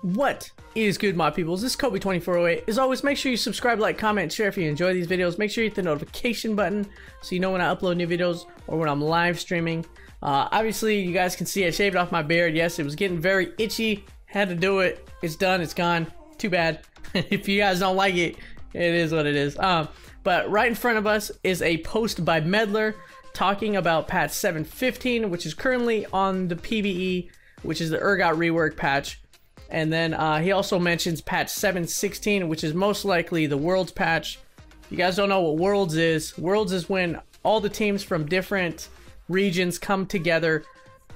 What is good, my peoples? This is Kobe2408. As always, make sure you subscribe, like, comment, share if you enjoy these videos. Make sure you hit the notification button so you know when I upload new videos or when I'm live streaming. Obviously, you guys can see I shaved off my beard. Yes, it was getting very itchy. Had to do it. It's done. It's gone. Too bad. If you guys don't like it, it is what it is. But right in front of us is a post by Meddler talking about patch 7.15, which is currently on the PvE, which is the Urgot rework patch. And then he also mentions patch 7.16, which is most likely the Worlds patch. If you guys don't know what Worlds is when all the teams from different regions come together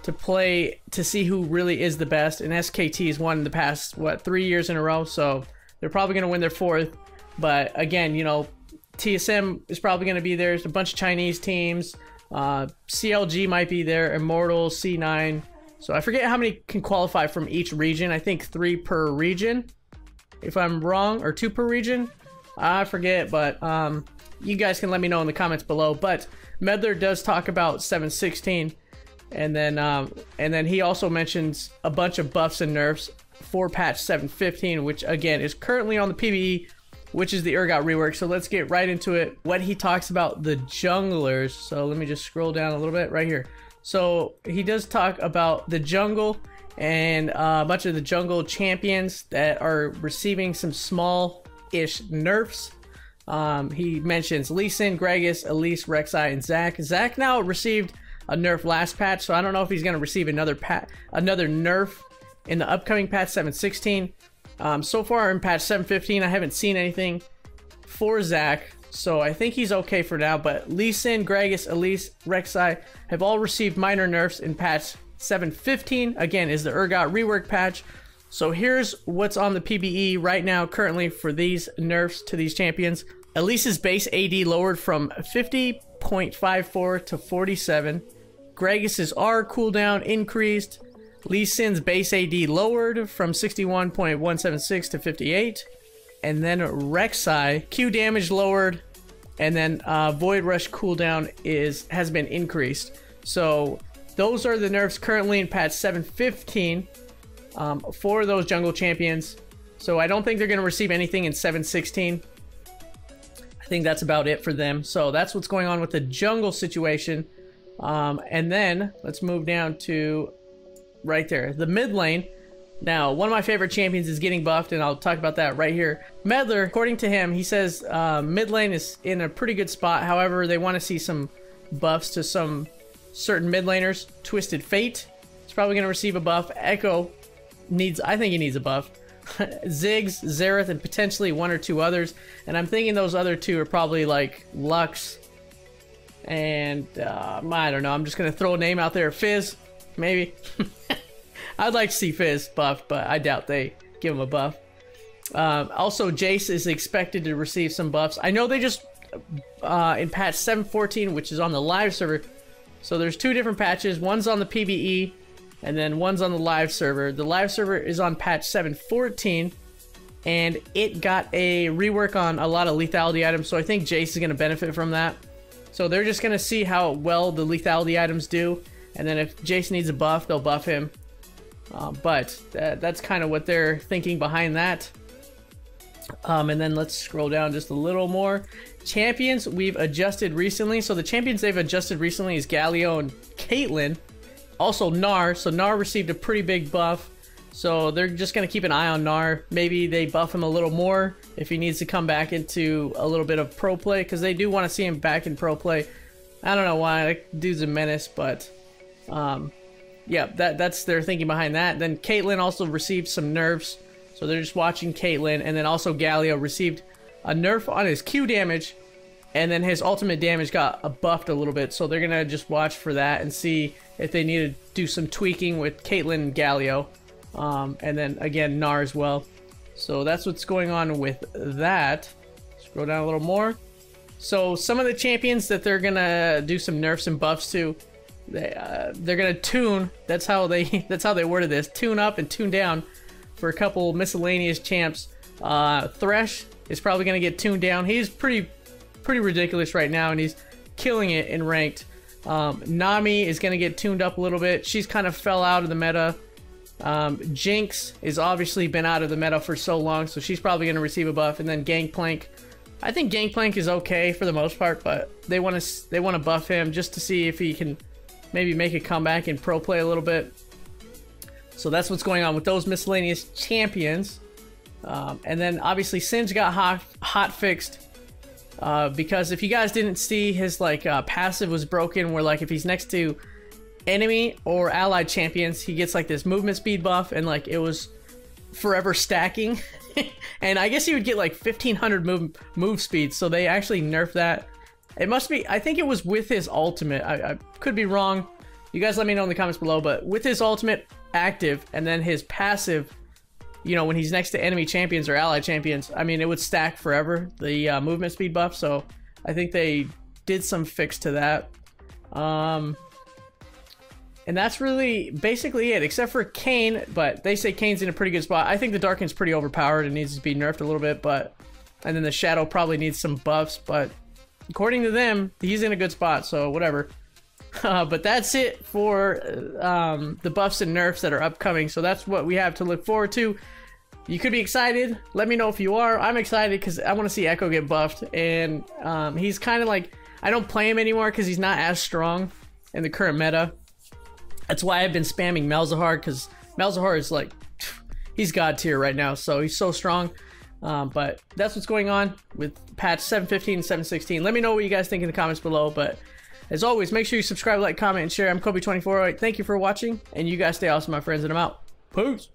to play to see who really is the best. And SKT has won the past, what, 3 years in a row, so they're probably going to win their 4th. But again, you know, TSM is probably going to be there. There's a bunch of Chinese teams. CLG might be there, Immortal, C9. So I forget how many can qualify from each region. I think 3 per region, if I'm wrong, or 2 per region. I forget, but you guys can let me know in the comments below. But Meddler does talk about 7.16, and then he also mentions a bunch of buffs and nerfs for patch 7.15, which again is currently on the PvE, which is the Urgot rework. So let's get right into it. What he talks about the junglers. So let me just scroll down a little bit right here. So he does talk about the jungle and a bunch of the jungle champions that are receiving some small-ish nerfs. He mentions Lee Sin, Gragas, Elise, Rek'Sai, and Zac. Zac now received a nerf last patch, so I don't know if he's going to receive another nerf in the upcoming patch 7.16. So far in patch 7.15, I haven't seen anything for Zac. So I think he's okay for now, but Lee Sin, Gragas, Elise, Rek'Sai have all received minor nerfs in patch 7.15. Again, is the Urgot rework patch. So here's what's on the PvE right now currently for these nerfs to these champions. Elise's base AD lowered from 50.54 to 47. Gragas's R cooldown increased. Lee Sin's base AD lowered from 61.176 to 58. And then Rek'Sai, Q damage lowered, and then Void Rush cooldown has been increased. So those are the nerfs currently in patch 7.15 for those jungle champions. So I don't think they're going to receive anything in 7.16. I think that's about it for them. So that's what's going on with the jungle situation. And then let's move down to right there, the mid lane. Now, one of my favorite champions is getting buffed, and I'll talk about that right here. Meddler, according to him, he says mid lane is in a pretty good spot. However, they want to see some buffs to some certain mid laners. Twisted Fate is probably going to receive a buff. EKKO I think he needs a buff. ZIGGS, XERATH, and potentially 1 or 2 others. And I'm thinking those other 2 are probably like Lux and I don't know. I'm just going to throw a name out there. Fizz, maybe. I'd like to see Fizz buffed, but I doubt they give him a buff. Also, Jace is expected to receive some buffs. I know they just, in patch 7.14, which is on the live server. So there's 2 different patches. One's on the PvE, and then one's on the live server. The live server is on patch 7.14, and it got a rework on a lot of lethality items. So I think Jace is going to benefit from that. So they're just going to see how well the lethality items do. And then if Jace needs a buff, they'll buff him. But that's kind of what they're thinking behind that. And then let's scroll down just a little more. Champions we've adjusted recently. So the champions they've adjusted recently is Galio and Caitlyn. Also Gnar. So Gnar received a pretty big buff. So they're just going to keep an eye on Gnar. Maybe they buff him a little more if he needs to come back into a little bit of pro play, because they do want to see him back in pro play. I don't know why. That dude's a menace, but yeah, that's their thinking behind that. Then Caitlyn also received some nerfs, so they're just watching Caitlyn. And then also Galio received a nerf on his Q damage, and then his ultimate damage got buffed a little bit. So they're gonna just watch for that and see if they need to do some tweaking with Caitlyn and Galio, and then again Gnar as well. So that's what's going on with that. Scroll down a little more. So some of the champions that they're gonna do some nerfs and buffs to, they're gonna tune. That's how they worded this. Tune up and tune down for a couple miscellaneous champs. Thresh is probably gonna get tuned down. He's pretty ridiculous right now, and he's killing it in ranked. Nami is gonna get tuned up a little bit. She's kind of fell out of the meta. Jinx is obviously been out of the meta for so long, so she's probably going to receive a buff. And then Gangplank, I think Gangplank is okay for the most part, but they want to buff him just to see if he can maybe make a comeback and pro play a little bit. So that's what's going on with those miscellaneous champions. And then obviously Singe got hot fixed because if you guys didn't see, his like passive was broken, where like if he's next to enemy or allied champions, he gets like this movement speed buff, and like it was forever stacking. And I guess he would get like 1500 move speed, so they actually nerfed that. It must be, I think it was with his ultimate. I could be wrong. You guys let me know in the comments below, but with his ultimate active and then his passive, you know, when he's next to enemy champions or allied champions, I mean, it would stack forever, the movement speed buff. So I think they did some fix to that. And that's really basically it, except for Kayn, but they say Kayn's in a pretty good spot. I think the Darkin's pretty overpowered and needs to be nerfed a little bit, but and then the Shadow probably needs some buffs, but according to them, he's in a good spot, so whatever. But that's it for the buffs and nerfs that are upcoming, so that's what we have to look forward to. You could be excited. Let me know if you are. I'm excited because I want to see EKKO get buffed, and he's kind of like, I don't play him anymore because he's not as strong in the current meta. That's why I've been spamming Malzahar, because Malzahar is like, he's god tier right now, so he's so strong. But that's what's going on with patch 7.15 and 7.16. Let me know what you guys think in the comments below, but as always, make sure you subscribe, like, comment, and share. I'm Kobe2408. Thank you for watching, and you guys stay awesome, my friends, and I'm out. Peace!